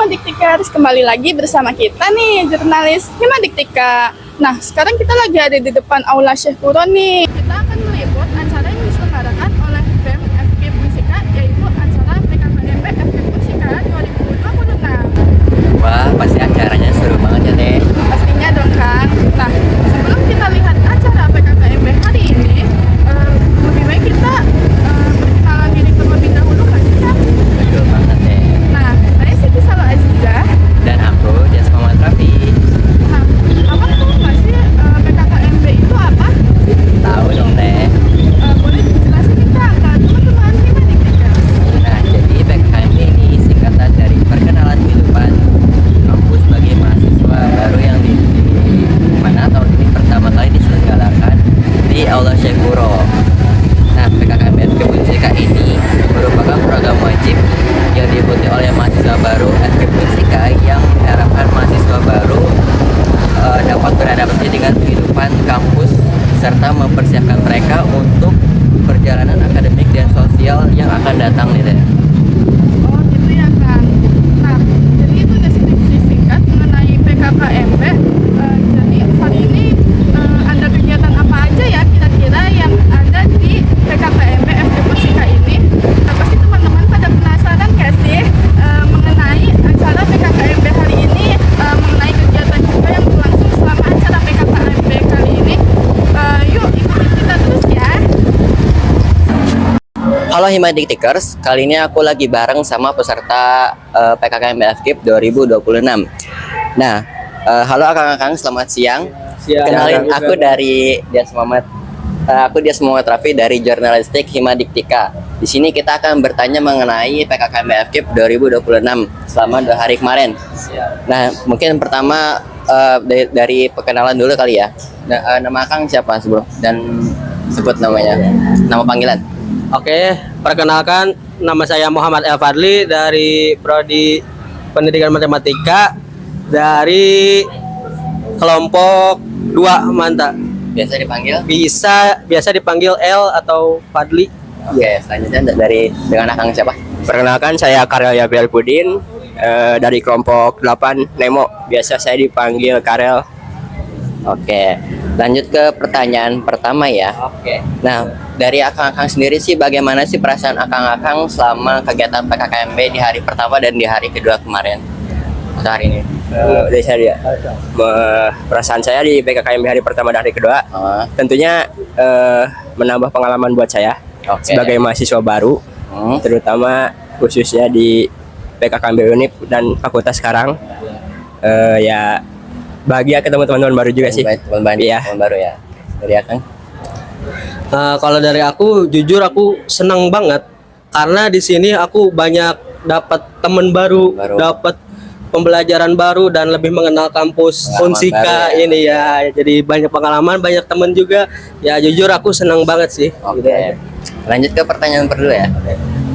Himadiktikers, kembali lagi bersama kita nih, jurnalis Himadiktika. Nah, sekarang kita lagi ada di depan Aula Syekh Kuro nih. Kita akan meliput acara yang diselenggarakan oleh BEM FKIP Unsika, yaitu acara PKKMB FKIP Unsika 2026. Wah, pasti acaranya seru banget ya, Teh. Pastinya dong, Kang. Nah, sebelum kita lihat acara PKKMB hari ini, lebih baik kita perkenalan diri terlebih dahulu, nggak sih, Kang? Betul banget, Teh. Nah, saya Siti Salo Azizah. Dan aku, Dias Muhammad Raffi. Nah, abang tahu nggak sih PKKMB itu apa? Tahu dong, Teh. Boleh dijelasin nih, Kang, ke teman-teman Himadiktika? Nah, jadi PKKMB ini singkatan dari Perkenalan Kehidupan Kampus bagi mahasiswa baru yang di mana tahun ini pertama kali diselenggarakan di Aula Syekh Kuro. Nah, PKKMB FKIP Unsika ini merupakan program wajib yang diikuti oleh mahasiswa baru FKIP Unsika yang mengharapkan mahasiswa baru dapat beradaptasi dengan kehidupan kampus serta mempersiapkan mereka untuk perjalanan akademik dan sosial yang akan datang nih, Teh. Oh, gitu ya, Kang. Nah, jadi itu deskripsi singkat mengenai PKKMB. Jadi hari ini ada kegiatan apa aja ya kira-kira yang ada di PKKMB FKIP Unsika ini? Nah, pasti teman-teman pada penasaran nggak sih mengenai acara PKKMB hari ini, mengenai kegiatan juga yang berlangsung selama acara PKKMB kali ini. Yuk ikutin kita terus ya. Halo Himadiktikers, kali ini aku lagi bareng sama peserta PKKMB FKIP 2026. Nah, halo akang-akang, selamat siang. Kenalin, aku dari Dias Muhammad. Aku Dias Muhammad Raffi dari Jurnalistik Himadiktika. Di sini kita akan bertanya mengenai PKKMB FKIP 2026 selama 2 hari kemarin. Nah, mungkin pertama dari perkenalan dulu kali ya. Nah, nama akang siapa sebelum dan sebut namanya, nama panggilan. Oke, perkenalkan nama saya Muhammad El Fadli dari Prodi Pendidikan Matematika dari kelompok 2 Manta. Biasa dipanggil. Biasa dipanggil L atau Fadli. Oke, selanjutnya dengan akang siapa? Perkenalkan, saya Karel Yabriel Pudin dari kelompok 8 Nemo. Biasa saya dipanggil Karel. Oke, lanjut ke pertanyaan pertama ya. Oke. Nah, dari akang-akang sendiri sih bagaimana sih perasaan akang-akang selama kegiatan PKKMB di hari pertama dan di hari kedua kemarin? Atau hari ini? Dari saya perasaan saya di PKKMB hari pertama dan hari kedua tentunya menambah pengalaman buat saya sebagai mahasiswa baru, terutama khususnya di PKKMB Unip dan fakultas sekarang. Ya bahagia ketemu teman-teman baru juga sih. Teman-teman baru ya. Dari akang? Kalau dari aku, jujur aku senang banget karena di sini aku banyak dapat teman baru, dapat pembelajaran baru dan lebih mengenal kampus Unsika ini ya. Jadi banyak pengalaman, banyak teman juga. Ya jujur aku senang banget sih. Oke. Lanjut ke pertanyaan kedua ya.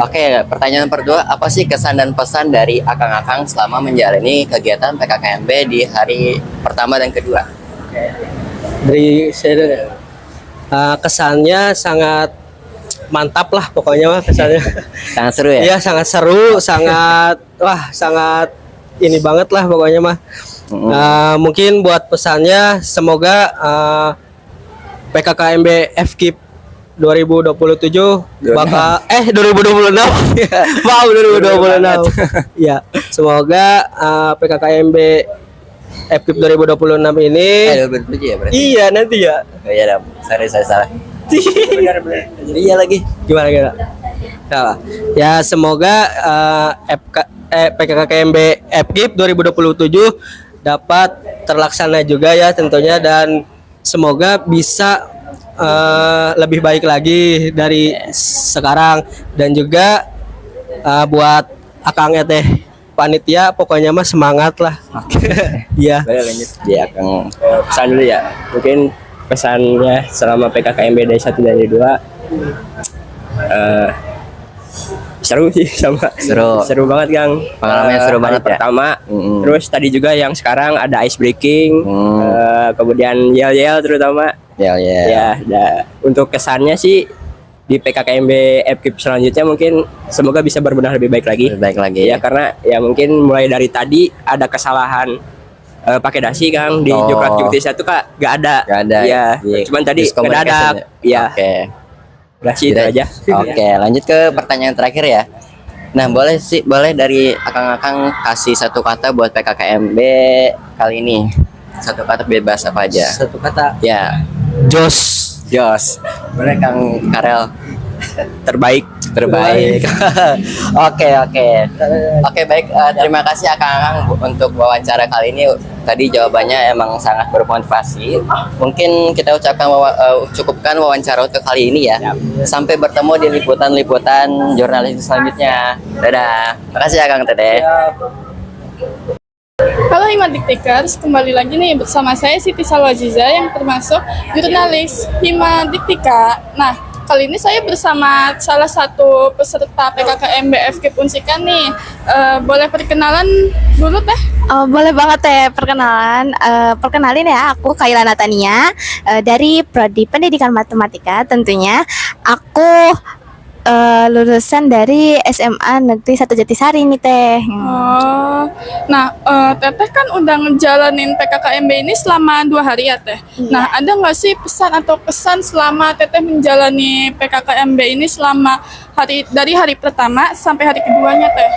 Oke, pertanyaan kedua, apa sih kesan dan pesan dari akang-akang selama menjalani kegiatan PKKMB di hari pertama dan kedua? Dari saya kesannya sangat mantap lah pokoknya mah kesannya. Sangat seru ya? Iya sangat seru, sangat ini banget lah pokoknya mah. Mungkin buat pesannya semoga PKKMB FKIP 2027 bakal 2026 wow 2026 ya semoga PKKMB FKIP 2026 ini 2027 ya berarti? iya nanti ya. Oh iya, sorry saya salah. benar. Iya lagi. Gimana nah, ya semoga PKKMB FKIP 2027 dapat terlaksana juga ya tentunya, dan semoga bisa lebih baik lagi dari sekarang, dan juga buat akangnya teh panitia pokoknya mah semangat lah. Iya. Boleh lanjut. Ya, Kang, pesan dulu ya. Mungkin pesannya selama PKKMB dari 1 dan dari 2 seru sih, seru banget, Kang. Pengalamannya seru banget ya. Pertama, terus tadi juga yang sekarang ada ice breaking, kemudian yel-yel terutama. Ya. Ya, untuk kesannya sih di PKKMB FKIP selanjutnya mungkin semoga bisa berbenah lebih baik lagi. Lebih baik lagi. Ya karena ya mungkin mulai dari tadi ada kesalahan pakai dasi Kang di Oh. Joklat Jutis itu Kak gak ada. Gak ada. Iya. Di- Cuman tadi diskomunikasi. ngedadak. Iya. Oke. Udah sih itu aja. Oke, lanjut ke pertanyaan terakhir ya. Nah, boleh dari akang-akang kasih satu kata buat PKKMB kali ini. Satu kata bebas apa aja. Satu kata, Ya, jos. Jos. Boleh Kang Karel. Terbaik. Terbaik. Oke, baik. Terima kasih akang-akang untuk wawancara kali ini. Tadi jawabannya emang sangat bermotivasi. Mungkin kita cukupkan wawancara untuk kali ini ya. Sampai bertemu di liputan-liputan jurnalis selanjutnya. Dadah. Makasih ya Kang Teteh. Halo Himadiktikers, kembali lagi nih bersama saya Siti Salwaziza yang termasuk jurnalis Himadiktika. Nah, kali ini saya bersama salah satu peserta PKKMB FKIP Unsika nih. Boleh perkenalan dulu Teh? Oh, boleh banget teh perkenalan. Perkenalin ya, aku Kaila Natania dari Prodi Pendidikan Matematika. Tentunya aku lulusan dari SMA Negeri 1 Jatisari nih teh. Oh, nah Teteh kan udah ngejalanin PKKMB ini selama 2 hari ya Teh. Nah, ada nggak sih pesan atau kesan selama Teteh menjalani PKKMB ini selama dari hari pertama sampai hari keduanya Teh?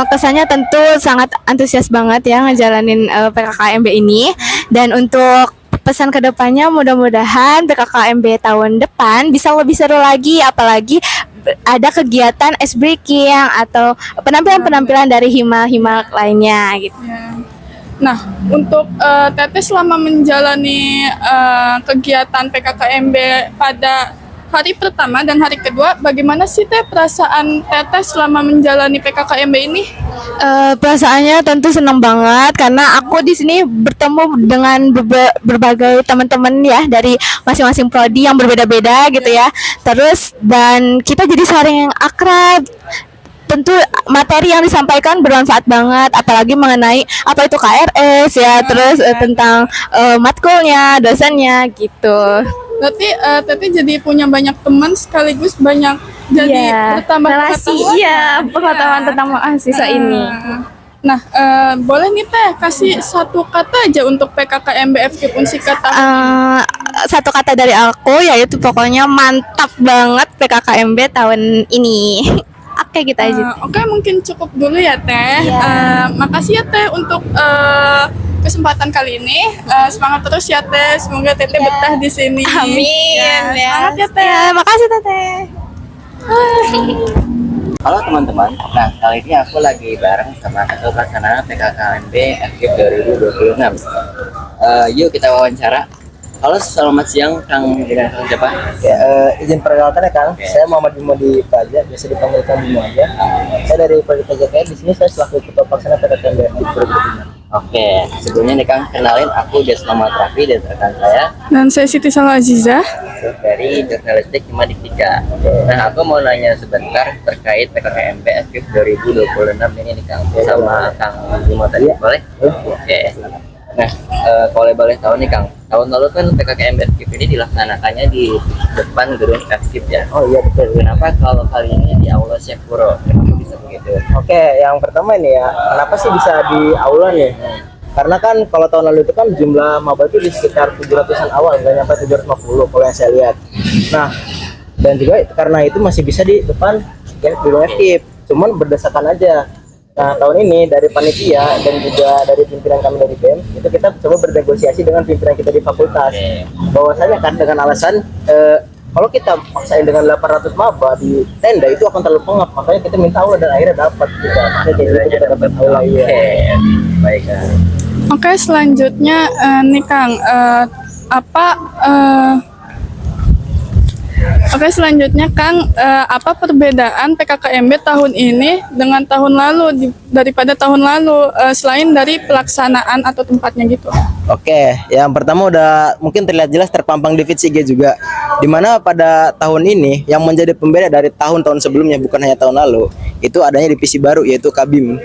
Kesannya tentu sangat antusias banget ya ngejalanin PKKMB ini. Dan untuk pesan kedepannya mudah-mudahan PKKMB tahun depan bisa lebih seru lagi, apalagi ada kegiatan ice breaking atau penampilan-penampilan dari hima-hima lainnya gitu. Ya. Nah, untuk Teteh selama menjalani kegiatan PKKMB pada hari pertama dan hari kedua, bagaimana sih Teh perasaan Teteh selama menjalani PKKMB ini? Perasaannya tentu senang banget karena aku di sini bertemu dengan berbagai teman-teman ya dari masing-masing prodi yang berbeda-beda gitu ya. Terus dan kita jadi saling akrab. Tentu materi yang disampaikan bermanfaat banget, apalagi mengenai apa itu KRS ya, terus tentang matkulnya, dosennya gitu. Berarti Teteh jadi punya banyak teman sekaligus banyak jadi bertambah relasi, pengetahuan. iya, pengetahuan tentang mahasiswa ini. Nah, boleh nih Teh kasih satu kata aja untuk PKKMB FKIP Unsika tahun Satu kata dari aku yaitu pokoknya mantap banget PKKMB tahun ini. Oke, gitu aja. Oke, mungkin cukup dulu ya Teh. Iya. Makasih ya Teh untuk kesempatan kali ini. Semangat terus ya Teh. Semoga Teteh betah di sini. Amin. Semangat ya Teh. Ya, makasih Teteh. Halo teman-teman. Nah, kali ini aku lagi bareng sama Ketua Pelaksana PKKMB FKIP 2026. Yuk kita wawancara. Halo, selamat siang Kang. Dengan Kang siapa? Ya, izin perkenalkan ya Kang, saya Muhammad Bimodi Praja, biasa dipanggil Kang Bimo aja. Saya dari Proyek PJKN, di sini saya selaku Ketua Pelaksana PKKMB FKIP 2026. Oke, sebelumnya nih Kang, kenalin aku Desma Matrafi dan rekan saya Dan saya Siti Salwaziza. dari jurnalistik Himadiktika. Nah, aku mau nanya sebentar terkait PKKMB FKIP 2026 ini nih Kang, sama Kang Bimo tadi, boleh? Oke. Nah, kalau boleh tahu nih Kang, tahun lalu kan PKKMB FKIP ini dilaksanakannya di depan gedung FKIP ya. Oh iya betul. Kenapa kalau kali ini di Aula Syekh Puro? Kenapa bisa begitu? Oke, yang pertama ini ya, kenapa sih bisa di aula nih? Karena kan kalau tahun lalu itu kan jumlah maba itu di sekitar 700-an awal, nggak nyampe 750 kalau yang saya lihat. Nah, dan juga karena itu masih bisa di depan ya, gedung FKIP, cuman berdasarkan aja. Nah, tahun ini dari panitia dan juga dari pimpinan kami dari BEM, itu kita coba bernegosiasi dengan pimpinan kita di fakultas. Bahwasanya kan dengan alasan kalau kita paksain dengan 800 maba di tenda itu akan terlalu pengap, makanya kita minta aula dan akhirnya dapat kita. Makanya kita dapat aula ya. Oke, baik Kang. Oke, selanjutnya nih Kang, Oke, selanjutnya Kang, apa perbedaan PKKMB tahun ini dengan tahun lalu daripada tahun lalu selain dari pelaksanaan atau tempatnya gitu? Oke, yang pertama udah mungkin terlihat jelas terpampang di feed IG juga. Dimana pada tahun ini yang menjadi pembeda dari tahun-tahun sebelumnya bukan hanya tahun lalu, itu adanya divisi baru yaitu Kabim.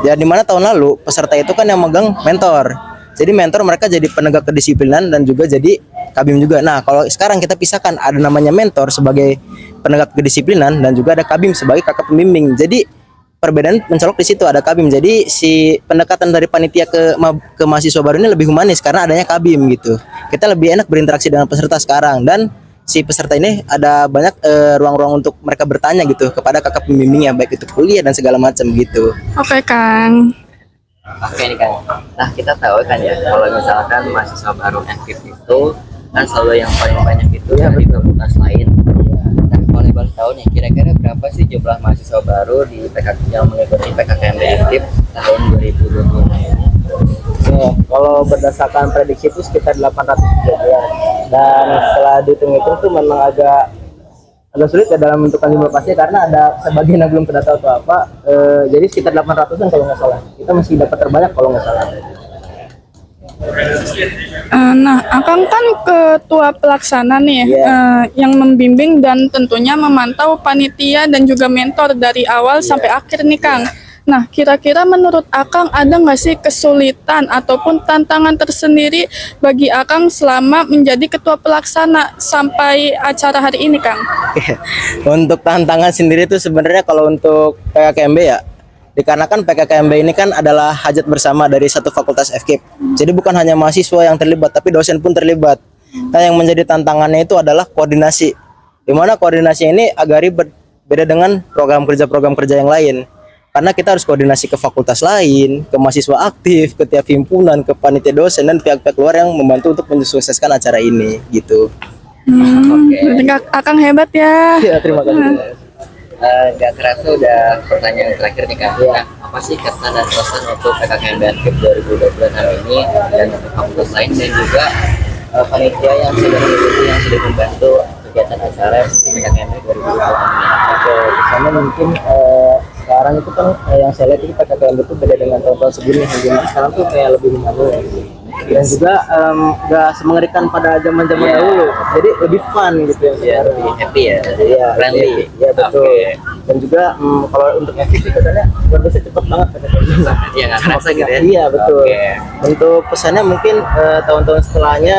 Dan dimana tahun lalu peserta itu kan yang megang mentor. Jadi mentor mereka jadi penegak kedisiplinan dan juga jadi kabim juga. Nah, kalau sekarang kita pisahkan, ada namanya mentor sebagai penegak kedisiplinan dan juga ada kabim sebagai kakak pembimbing. Jadi perbedaan mencolok di situ, ada kabim. Jadi si pendekatan dari panitia ke mahasiswa baru ini lebih humanis karena adanya kabim gitu. Kita lebih enak berinteraksi dengan peserta sekarang, dan si peserta ini ada banyak ruang-ruang untuk mereka bertanya gitu kepada kakak pembimbingnya, baik itu kuliah dan segala macam gitu. Oke, Kang. Oke nih Kang. Nah kita tahu kan ya kalau misalkan mahasiswa baru aktif itu kan selalu yang paling banyak itu dari fakultas lain. Nah kalau boleh tahu nih kira-kira berapa sih jumlah mahasiswa baru di PKK yang mengikuti PKKMB aktif tahun 2020 ini? Kalau berdasarkan prediksi itu sekitar 800 ya. Dan setelah dihitung-hitung tuh memang agak sulit ya dalam menentukan jumlah pasti karena ada sebagian yang belum terdata atau apa. Jadi sekitar 800-an kalau nggak salah. Kita masih dapat terbanyak kalau nggak salah. Nah, Akang kan ketua pelaksana nih, yang membimbing dan tentunya memantau panitia dan juga mentor dari awal sampai akhir nih, Kang. Nah, kira-kira menurut Akang ada nggak sih kesulitan ataupun tantangan tersendiri bagi Akang selama menjadi ketua pelaksana sampai acara hari ini, Kang? Untuk tantangan sendiri itu sebenarnya kalau untuk PKKMB ya, dikarenakan PKKMB ini kan adalah hajat bersama dari satu fakultas FKIP. Jadi bukan hanya mahasiswa yang terlibat, tapi dosen pun terlibat. Nah, yang menjadi tantangannya itu adalah koordinasi. Di mana koordinasi ini agak ribet, beda dengan program kerja yang lain. Karena kita harus koordinasi ke fakultas lain, ke mahasiswa aktif, ke tiap himpunan, ke panitia dosen dan pihak-pihak luar yang membantu untuk mensukseskan acara ini, gitu. Berarti Akang hebat ya. Ya, terima kasih. Gak terasa udah pertanyaan terakhir nih Kang. Nah, apa sih kesan dan pesan untuk PKKMB aktif 2020 tahun ini dan untuk fakultas lain dan juga panitia yang sudah mengikuti yang sudah membantu kegiatan acara PKKMB 2020 ini? Oke, misalnya mungkin sekarang itu kan yang saya lihat ini PKKMB itu beda dengan tahun-tahun sebelumnya. Gimana sekarang tuh kayak lebih manual dan juga nggak semengerikan pada zaman-zaman dahulu. Jadi lebih fun gitu ya. Lebih happy ya, Iya, friendly. ya betul. Oke. Dan juga kalau untuk aktif sih katanya progresnya cepet banget katanya. Iya nggak kerasa gitu ya? Iya betul. Oke. Untuk pesannya mungkin tahun-tahun setelahnya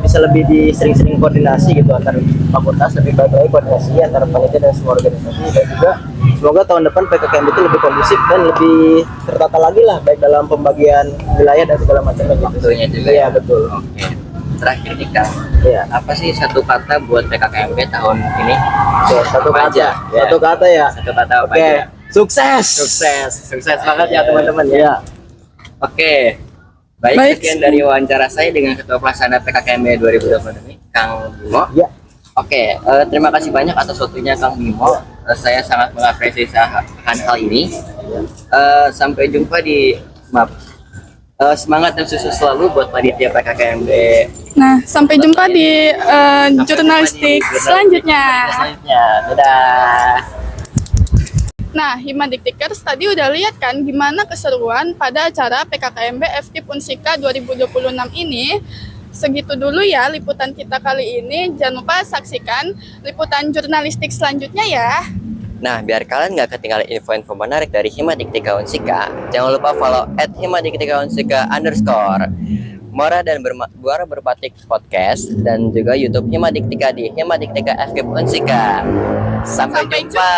bisa lebih sering-sering koordinasi gitu antar fakultas, lebih baik lagi koordinasi antara panitia dan semua organisasi, dan juga semoga tahun depan PKKMB itu lebih kondusif dan lebih tertata lagi lah, baik dalam pembagian wilayah dan segala macamnya gitu. Waktunya juga Iya ya? betul. Oke. Terakhir nih Kang, Iya. apa sih satu kata buat PKKMB tahun ini? Oke, satu Apa kata. aja? Ya. Satu kata ya. Satu kata apa Oke. aja? Sukses. Sukses banget ya teman-teman ya. Iya. Oke, baik, Baik. sekian dari wawancara saya dengan Ketua Pelaksana PKKMB 2020 ini, Kang Bimo. Ya. Oke, terima kasih banyak atas waktunya Kang Bimo. Saya sangat mengapresiasi akan hal ini. Sampai jumpa di semangat dan sukses selalu buat panitia PKKMB. Nah, sampai jumpa di Sampai jurnalistik jumpa di selanjutnya. Selanjutnya, dadah. Nah, Himadiktikers tadi udah lihat kan gimana keseruan pada acara PKKMB FKIP Unsika 2026 ini. Segitu dulu ya liputan kita kali ini. Jangan lupa saksikan liputan jurnalistik selanjutnya ya. Nah, biar kalian nggak ketinggalan info-info menarik dari Himadiktika Unsika, jangan lupa follow @himadiktika_unsika_ Mora dan Buara Berbatik Podcast dan juga YouTube Himadiktika di Himadiktika FKIP Unsika. Sampai jumpa.